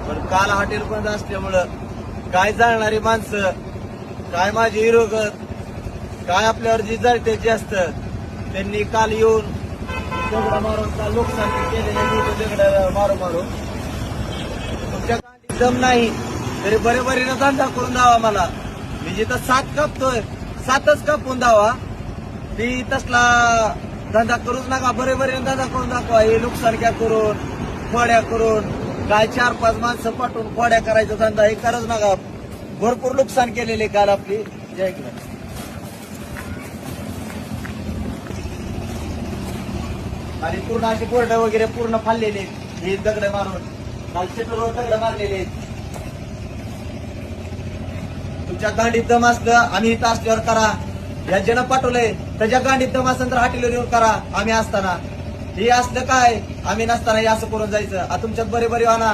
पण काल हॉटेल बंद असल्यामुळं काय जाणणारी माणसं, काय माझे विरोधक, काय आपल्यावर जी जळते असतं, त्यांनी काल येऊन दगड मारून काल लोकशाही केलेले दगड मारून मारून तुमच्या गांडीत दम नाही तरी बरेबरीनं धंदा करून द्यावा. मला मी जिथं 7 कापतोय 7च कापून द्यावा. ती तसला धंदा करूच नका, बरेबरीनं धंदा करून दाखवा. हे नुकसानक्या करून खोड्या करून काय 4-5 माणसं पाठवून खोड्या करायचा धंदा हे करच नका. भरपूर नुकसान केलेले काल आपली. जय हिंद. आणि पूर्ण असे बोर्ड वगैरे पूर्ण फाडलेले हे दगड मारून काल शेतूरवर दगड मारलेले आहेत. तुमच्या गांडीत दम असलं आम्ही इथं असल्यावर करा. या ज्यानं पाठवलंय त्याच्या गांडीत दम असेल तर हॉटेलवर येऊन करा. आम्ही असताना हे असलं काय, आम्ही नसताना हे असं करून जायचं. तुमच्यात बरे बरे आणा.